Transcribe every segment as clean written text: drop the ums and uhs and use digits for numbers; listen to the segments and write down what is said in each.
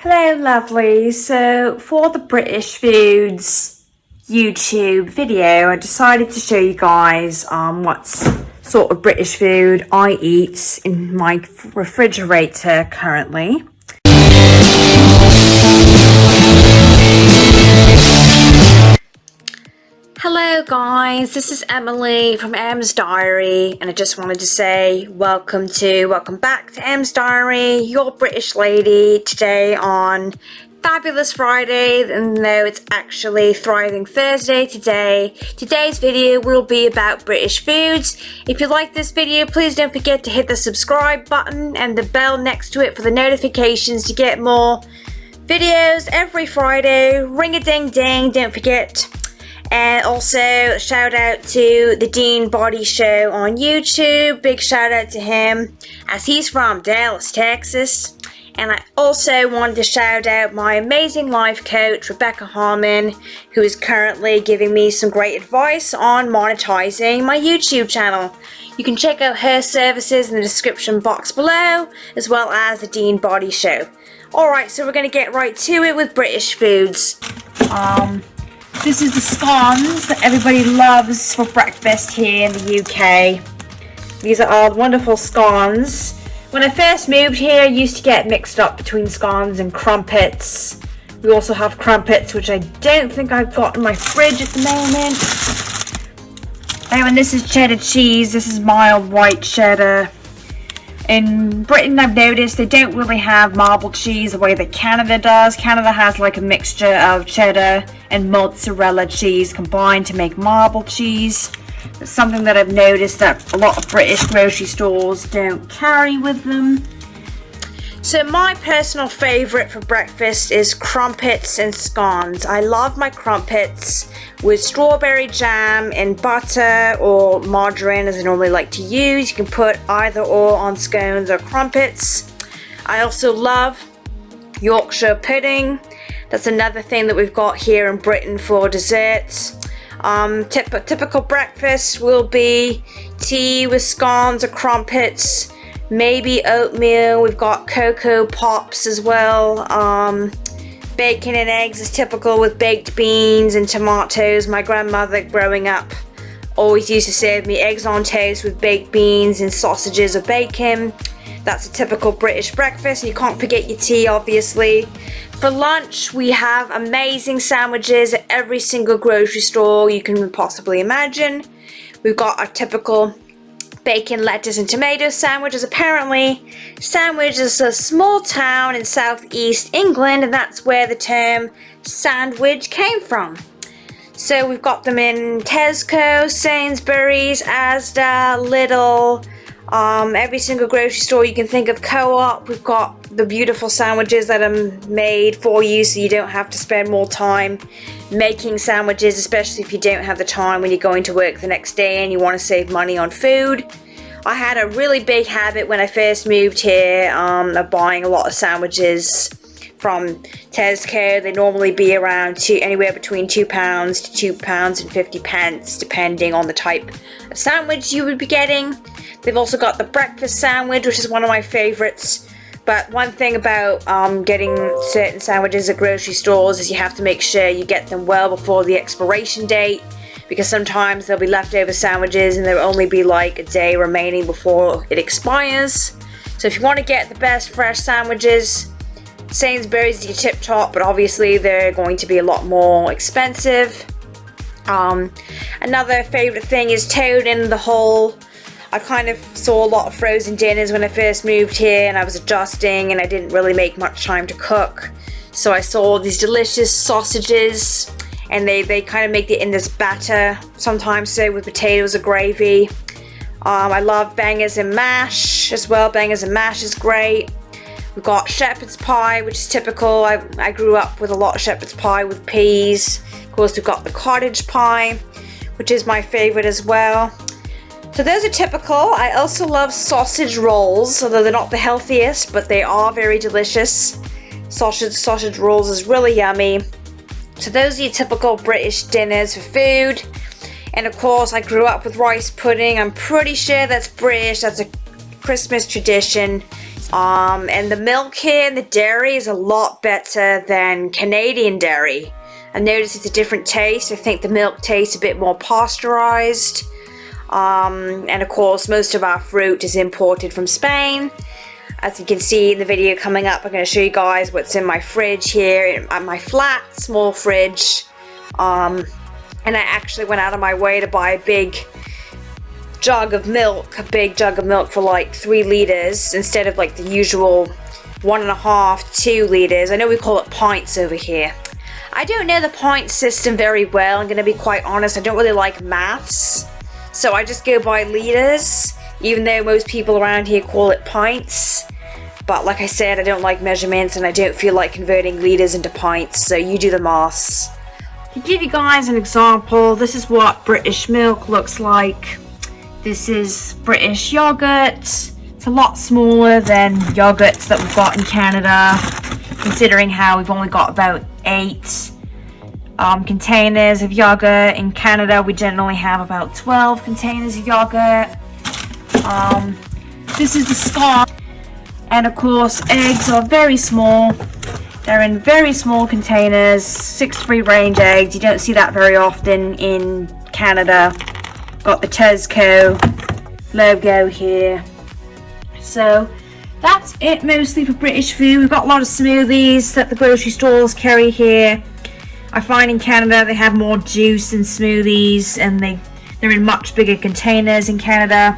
Hello lovely, so for the British Foods YouTube video I decided to show you guys what sort of British food I eat in my refrigerator currently. Hello guys, this is Emily from EmzDiary, and I just wanted to say welcome back to EmzDiary, your British lady, today on Fabulous Friday, and though it's actually Thriving Thursday today. Today's video will be about British foods. If you like this video, please don't forget to hit the subscribe button and the bell next to it for the notifications to get more videos every Friday. Ring a ding ding, don't forget. And also, shout out to the Dean Body Show on YouTube. Big shout out to him, as he's from Dallas, Texas. And I also wanted to shout out my amazing life coach, Rebecca Harmon, who is currently giving me some great advice on monetizing my YouTube channel. You can check out her services in the description box below, as well as the Dean Body Show. Alright, so we're going to get right to it with British foods. This is the scones that everybody loves for breakfast here in the UK. These are all wonderful scones. When I first moved here, I used to get mixed up between scones and crumpets. We also have crumpets, which I don't think I've got in my fridge at the moment. Oh, and this is cheddar cheese. This is mild white cheddar. In Britain, I've noticed they don't really have marble cheese the way that Canada does. Canada has like a mixture of cheddar and mozzarella cheese combined to make marble cheese. That's something that I've noticed that a lot of British grocery stores don't carry with them. So my personal favourite for breakfast is crumpets and scones. I love my crumpets with strawberry jam and butter or margarine, as I normally like to use. You can put either or on scones or crumpets. I also love Yorkshire pudding. That's another thing that we've got here in Britain for desserts. Typical breakfast will be tea with scones or crumpets. Maybe oatmeal. We've got cocoa pops as well. Bacon and eggs is typical with baked beans and tomatoes. My grandmother growing up always used to serve me eggs on toast with baked beans and sausages or bacon. That's a typical British breakfast. You can't forget your tea, obviously. For lunch, we have amazing sandwiches at every single grocery store you can possibly imagine. We've got our typical bacon, lettuce and tomato sandwiches. Apparently, Sandwich is a small town in southeast England, and that's where the term sandwich came from. So we've got them in Tesco, Sainsbury's, Asda, Lidl, every single grocery store you can think of, Co-op. We've got the beautiful sandwiches that are made for you so you don't have to spend more time making sandwiches, especially if you don't have the time when you're going to work the next day and you want to save money on food. I had a really big habit when I first moved here of buying a lot of sandwiches from Tesco. They normally be around anywhere between £2 to £2.50, depending on the type of sandwich you would be getting. They've also got the breakfast sandwich, which is one of my favorites. But one thing about getting certain sandwiches at grocery stores is you have to make sure you get them well before the expiration date, because sometimes there'll be leftover sandwiches and there'll only be like a day remaining before it expires. So if you want to get the best fresh sandwiches, Sainsbury's is your tip top, but obviously they're going to be a lot more expensive. Another favorite thing is toad in the hole. I kind of saw a lot of frozen dinners when I first moved here, and I was adjusting and I didn't really make much time to cook. So I saw these delicious sausages, and they kind of make it in this batter, sometimes so with potatoes or gravy. I love bangers and mash as well. Bangers and mash is great. We've got shepherd's pie, which is typical. I grew up with a lot of shepherd's pie with peas. Of course, we've got the cottage pie, which is my favorite as well. So those are typical. I also love sausage rolls, although they're not the healthiest, but they are very delicious. Sausage rolls is really yummy. So those are your typical British dinners for food. And of course, I grew up with rice pudding. I'm pretty sure that's British. That's a Christmas tradition. It's And the milk here and the dairy is a lot better than Canadian dairy. I noticed it's a different taste. I think the milk tastes a bit more pasteurized. And of course, most of our fruit is imported from Spain. As you can see in the video coming up, I'm going to show you guys what's in my fridge here, at my flat, small fridge. And I actually went out of my way to buy a big jug of milk for like 3 liters instead of like the usual 1.5, 2 liters. I know we call it pints over here. I don't know the pint system very well. I'm going to be quite honest. I don't really like maths. So I just go by liters, even though most people around here call it pints. But like I said, I don't like measurements and I don't feel like converting liters into pints. So you do the maths. To give you guys an example, this is what British milk looks like. This is British yogurt. It's a lot smaller than yogurts that we've got in Canada, considering how we've only got about 8 containers of yogurt. In Canada, we generally have about 12 containers of yogurt. This is the scone. And of course, eggs are very small. They're in very small containers, 6 free range eggs. You don't see that very often in Canada. Got the Tesco logo here. So that's it mostly for British food. We've got a lot of smoothies that the grocery stores carry here. I find in Canada they have more juice in smoothies and they're in much bigger containers in Canada.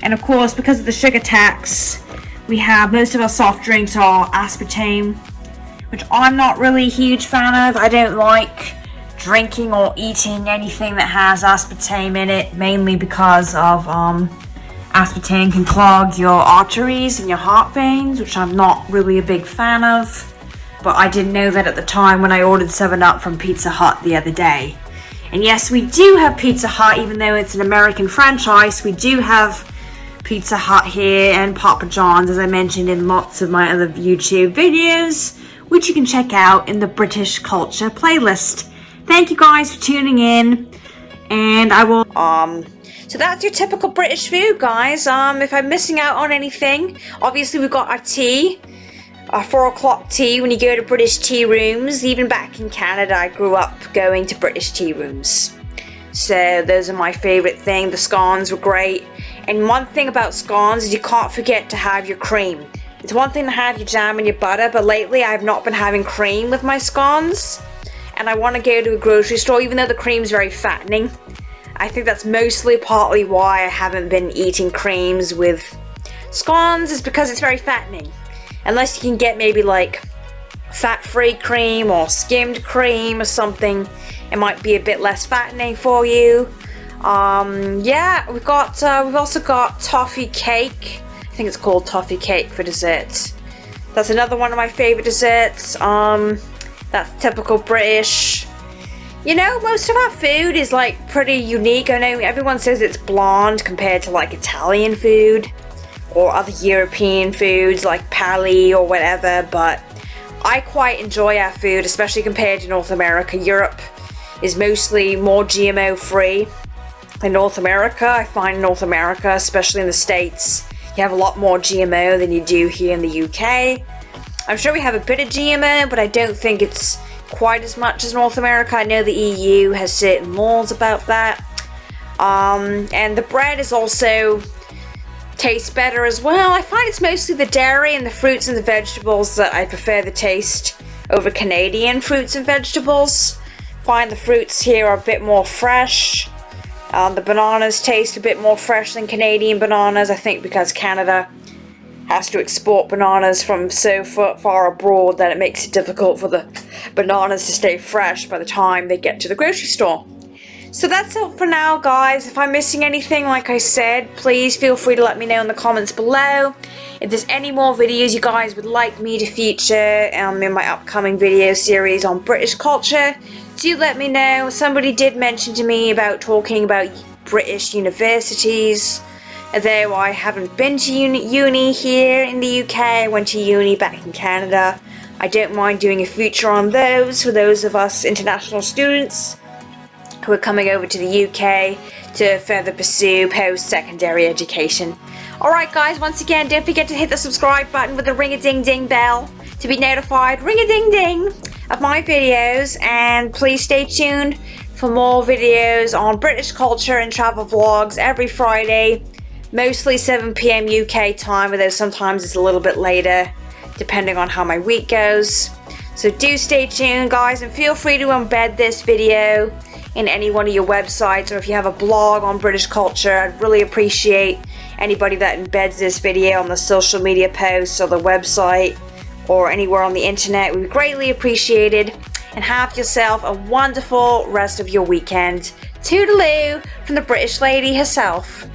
And of course, because of the sugar tax, we have most of our soft drinks are aspartame, which I'm not really a huge fan of. I don't like drinking or eating anything that has aspartame in it, mainly because of aspartame can clog your arteries and your heart veins, which I'm not really a big fan of. But I didn't know that at the time when I ordered 7-Up from Pizza Hut the other day. And yes, we do have Pizza Hut, even though it's an American franchise. We do have Pizza Hut here and Papa John's, as I mentioned in lots of my other YouTube videos, which you can check out in the British Culture playlist. Thank you guys for tuning in, and I will so that's your typical British food, guys. If I'm missing out on anything, obviously we've got our tea, our 4 o'clock tea when you go to British tea rooms. Even back in Canada, I grew up going to British tea rooms. So those are my favorite thing. The scones were great. And one thing about scones is you can't forget to have your cream. It's one thing to have your jam and your butter, but lately I've not been having cream with my scones. And I want to go to a grocery store, even though the cream's very fattening. I think that's mostly partly why I haven't been eating creams with scones, is because it's very fattening. Unless you can get maybe like fat-free cream or skimmed cream or something, it might be a bit less fattening for you. Yeah, we've also got toffee cake. I think it's called toffee cake for dessert. That's another one of my favorite desserts. That's typical British. You know, most of our food is like pretty unique. I know everyone says it's bland compared to like Italian food or other European foods like pali or whatever, but I quite enjoy our food, especially compared to North America. Europe is mostly more GMO free than North America. I find North America, especially in the States, you have a lot more GMO than you do here in the UK. I'm sure we have a bit of GMO, but I don't think it's quite as much as North America. I know the EU has certain laws about that. And the bread is also tastes better as well. I find it's mostly the dairy and the fruits and the vegetables that I prefer the taste over Canadian fruits and vegetables. Find the fruits here are a bit more fresh. The bananas taste a bit more fresh than Canadian bananas, I think because Canada has to export bananas from so far abroad that it makes it difficult for the bananas to stay fresh by the time they get to the grocery store. So that's it for now, guys. If I'm missing anything, like I said, please feel free to let me know in the comments below. If there's any more videos you guys would like me to feature in my upcoming video series on British culture, do let me know. Somebody did mention to me about talking about British universities. Although I haven't been to uni here in the UK, I went to uni back in Canada. I don't mind doing a feature on those for those of us international students who are coming over to the UK to further pursue post-secondary education. Alright guys, once again, don't forget to hit the subscribe button with the ring-a-ding-ding bell to be notified, ring-a-ding-ding, of my videos. And please stay tuned for more videos on British culture and travel vlogs every Friday, mostly 7 p.m. UK time, although sometimes it's a little bit later depending on how my week goes. So do stay tuned guys, and feel free to embed this video in any one of your websites, or if you have a blog on British culture, I'd really appreciate anybody that embeds this video on the social media posts or the website or anywhere on the internet. We would greatly appreciate it. And have yourself a wonderful rest of your weekend. Toodaloo from the British lady herself.